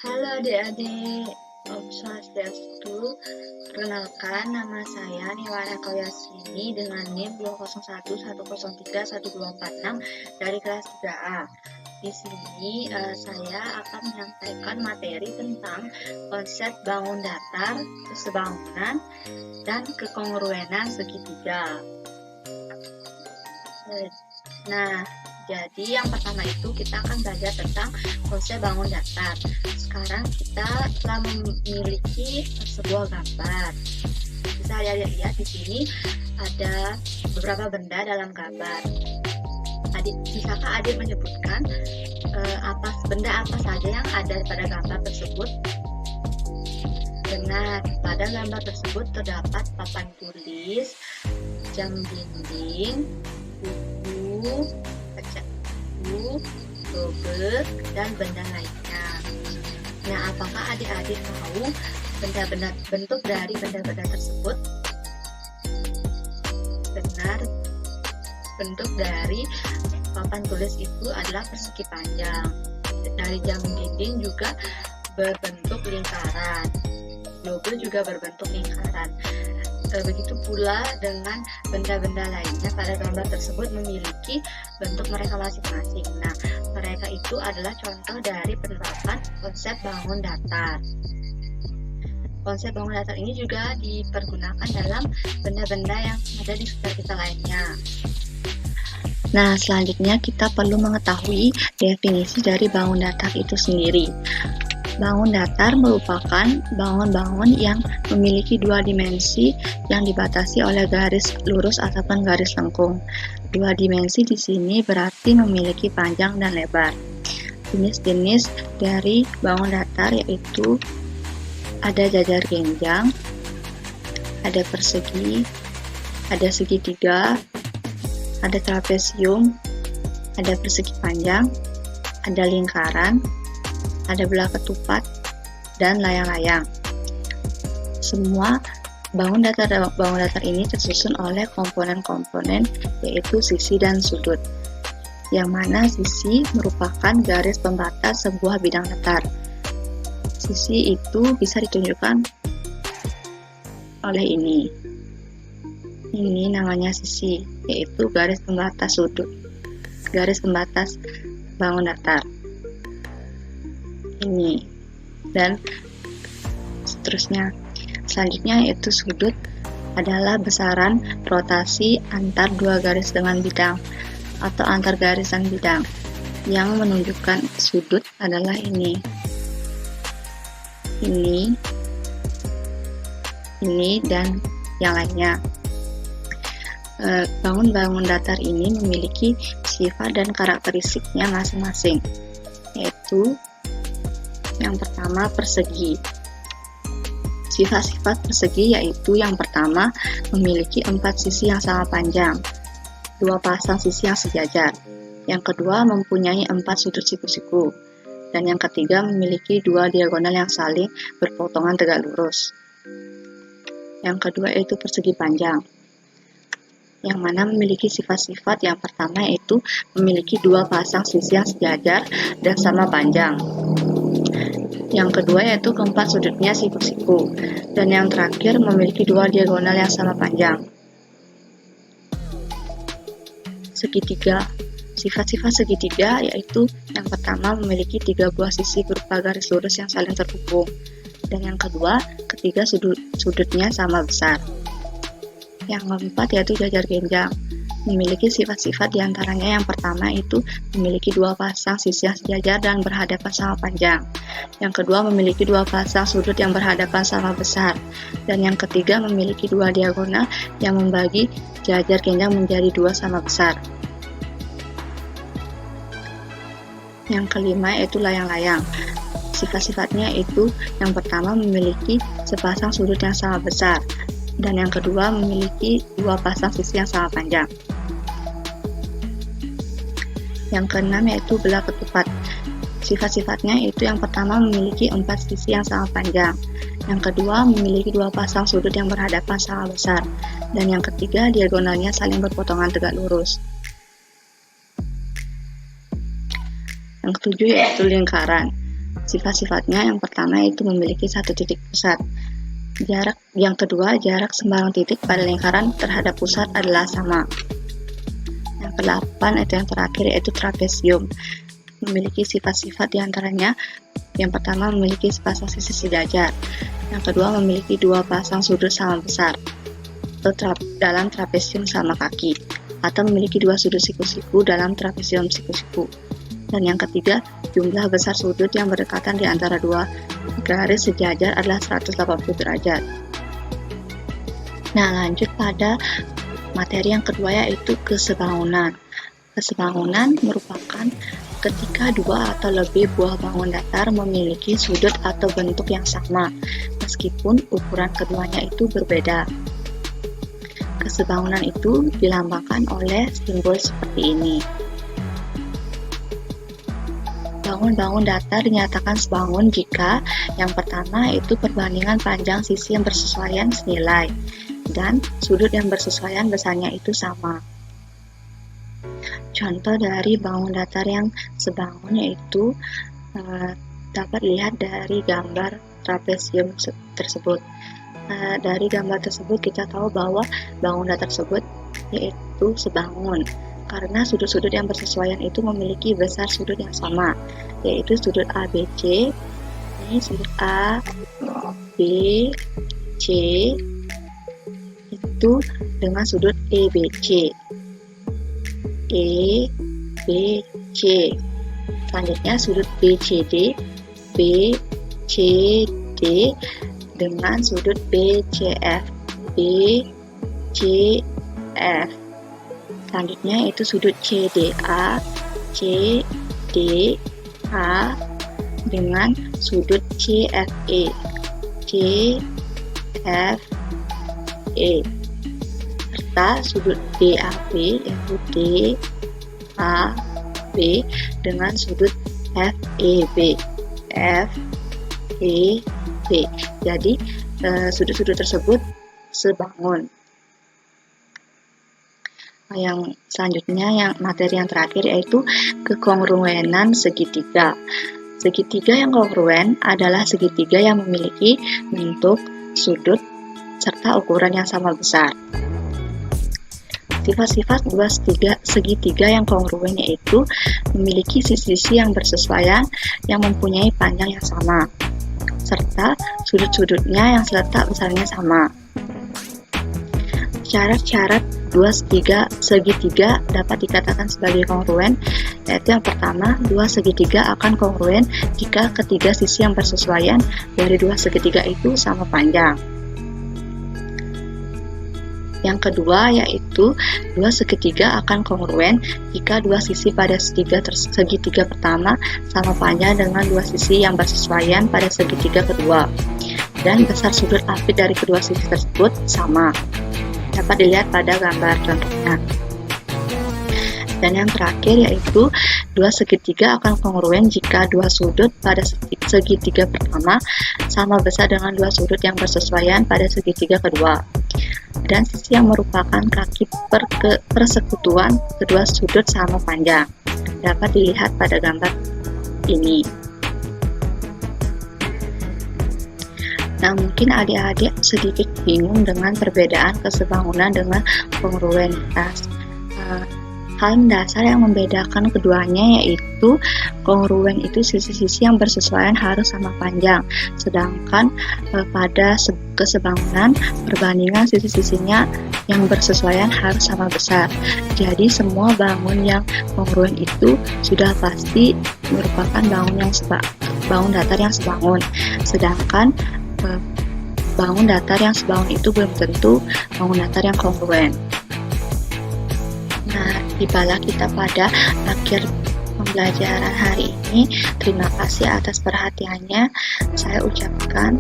Halo adik-adik, Om Swastiastu. Perkenalkan, nama saya Niwara Kawyasini dengan NIM 201103124 dari kelas 3A. Di sini saya akan menyampaikan materi tentang konsep bangun datar, kesebangunan, dan kekongruenan segitiga. Nah, jadi yang pertama itu kita akan belajar tentang konsep bangun datar. Sekarang kita telah memiliki sebuah gambar. Bisa lihat di sini ada beberapa benda dalam gambar. Bisakah adik menyebutkan benda apa saja yang ada pada gambar tersebut? Benar, pada gambar tersebut terdapat papan tulis, jam dinding, buku, kaca buku, double, dan benda lainnya. Nah, apakah adik-adik tahu bentuk dari benda-benda tersebut? Benar, bentuk dari papan tulis itu adalah persegi panjang. Dari jam dinding juga berbentuk lingkaran. Double juga berbentuk lingkaran. Begitu pula dengan benda-benda lainnya pada gambar tersebut memiliki bentuk mereka masing-masing. Nah, mereka itu adalah contoh dari penerapan konsep bangun datar. Konsep bangun datar ini juga dipergunakan dalam benda-benda yang ada di sekitar kita lainnya. Nah, selanjutnya kita perlu mengetahui definisi dari bangun datar itu sendiri. Bangun datar merupakan bangun-bangun yang memiliki dua dimensi yang dibatasi oleh garis lurus ataupun garis lengkung. Dua dimensi di sini berarti memiliki panjang dan lebar. Jenis-jenis dari bangun datar yaitu ada jajar genjang, ada persegi, ada segitiga, ada trapesium, ada persegi panjang, ada lingkaran, ada belah ketupat, dan layang-layang. Semua bangun datar ini tersusun oleh komponen-komponen yaitu sisi dan sudut, yang mana sisi merupakan garis pembatas sebuah bidang datar. Sisi itu bisa ditunjukkan oleh ini. Ini namanya sisi, yaitu garis pembatas sudut, garis pembatas bangun datar. Ini dan seterusnya. Selanjutnya yaitu sudut adalah besaran rotasi antar dua garis dengan bidang atau antar garis dan bidang. Yang menunjukkan sudut adalah ini, dan yang lainnya. Bangun-bangun datar ini memiliki sifat dan karakteristiknya masing-masing, yaitu yang pertama persegi. Sifat-sifat persegi yaitu yang pertama memiliki 4 sisi yang sama panjang, 2 pasang sisi yang sejajar. Yang kedua mempunyai 4 sudut siku-siku, dan yang ketiga memiliki 2 diagonal yang saling berpotongan tegak lurus. Yang kedua yaitu persegi panjang, yang mana memiliki sifat-sifat yang pertama yaitu memiliki 2 pasang sisi yang sejajar dan sama panjang. Yang kedua yaitu keempat sudutnya siku-siku, dan yang terakhir memiliki 2 diagonal yang sama panjang. Segitiga. Sifat-sifat segitiga yaitu yang pertama memiliki 3 buah sisi berupa garis lurus yang saling terhubung, dan yang kedua, ketiga sudutnya sama besar. Yang keempat yaitu jajar genjang, memiliki sifat-sifat diantaranya yang pertama itu memiliki 2 pasang sisi yang sejajar dan berhadapan sama panjang. Yang kedua memiliki 2 pasang sudut yang berhadapan sama besar, dan yang ketiga memiliki 2 diagonal yang membagi jajar genjang menjadi 2 sama besar. Yang kelima yaitu layang-layang. Sifat-sifatnya itu yang pertama memiliki sepasang sudut yang sama besar, dan yang kedua memiliki 2 pasang sisi yang sama panjang. Yang keenam yaitu belah ketupat. Sifat-sifatnya itu yang pertama memiliki 4 sisi yang sama panjang, yang kedua memiliki 2 pasang sudut yang berhadapan sama besar, dan yang ketiga diagonalnya saling berpotongan tegak lurus. Yang ketujuh yaitu lingkaran. Sifat-sifatnya yang pertama itu memiliki satu titik pusat. Yang kedua, jarak sembarang titik pada lingkaran terhadap pusat adalah sama. Yang ke-8 itu yang terakhir, yaitu trapesium. Memiliki sifat-sifat diantaranya, yang pertama memiliki sepasang sisi sejajar. Yang kedua memiliki dua pasang sudut sama besar dalam trapesium sama kaki, atau memiliki dua sudut siku-siku dalam trapesium siku-siku. Dan yang ketiga, jumlah besar sudut yang berdekatan di antara dua garis sejajar adalah 180 derajat. Nah, lanjut pada materi yang kedua, yaitu kesebangunan. Kesebangunan merupakan ketika dua atau lebih buah bangun datar memiliki sudut atau bentuk yang sama, meskipun ukuran keduanya itu berbeda. Kesebangunan itu dilambangkan oleh simbol seperti ini. Bangun-bangun datar dinyatakan sebangun jika yang pertama itu perbandingan panjang sisi yang bersesuaian senilai, dan sudut yang bersesuaian besarnya itu sama. Contoh dari bangun datar yang sebangun yaitu dapat dilihat dari gambar trapesium tersebut. Dari gambar tersebut kita tahu bahwa bangun datar tersebut yaitu sebangun karena sudut-sudut yang bersesuaian itu memiliki besar sudut yang sama, yaitu sudut ABC. Ini sudut A, B, C itu dengan sudut EBC. E, B, C. Selanjutnya sudut BCD, B, C, D dengan sudut BCF, B, C, F. Selanjutnya itu sudut CDA, C, D, A dengan sudut CFE, C, F, E. Serta sudut BAB yaitu D, A, B dengan sudut FEB, F, E, B. Jadi sudut-sudut tersebut sebangun. Yang selanjutnya, yang materi yang terakhir yaitu kekongruenan segitiga. Segitiga yang kongruen adalah segitiga yang memiliki bentuk, sudut, serta ukuran yang sama besar. Sifat-sifat dua segitiga yang kongruen yaitu memiliki sisi-sisi yang bersesuaian yang mempunyai panjang yang sama, serta sudut-sudutnya yang seletak besarnya sama. Syarat-syarat dua segitiga dapat dikatakan sebagai kongruen, yaitu yang pertama, dua segitiga akan kongruen jika ketiga sisi yang bersesuaian dari dua segitiga itu sama panjang. Yang kedua yaitu dua segitiga akan kongruen jika dua sisi pada segitiga pertama sama panjang dengan dua sisi yang bersesuaian pada segitiga kedua, dan besar sudut apit dari kedua sisi tersebut sama. Dapat dilihat pada gambar contohnya. Dan yang terakhir yaitu dua segitiga akan kongruen jika dua sudut pada segitiga pertama sama besar dengan dua sudut yang bersesuaian pada segitiga kedua, dan sisi yang merupakan kaki persekutuan kedua sudut sama panjang. Dapat dilihat pada gambar ini. Nah, mungkin adik-adik sedikit bingung dengan perbedaan kesebangunan dengan kongruenitas. Hal dasar yang membedakan keduanya yaitu kongruen itu sisi-sisi yang bersesuaian harus sama panjang, sedangkan pada kesebangunan perbandingan sisi-sisinya yang bersesuaian harus sama besar. Jadi semua bangun yang kongruen itu sudah pasti merupakan bangun datar yang sebangun, sedangkan bangun datar yang sebangun itu belum tentu bangun datar yang kongruen. Nah, tibalah kita pada akhir pembelajaran hari ini. Terima kasih atas perhatiannya. Saya ucapkan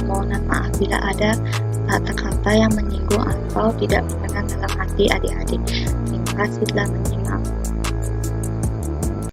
mohon maaf bila ada kata-kata yang menyinggung atau tidak berkenan dalam hati adik-adik. Terima kasih telah menyimak.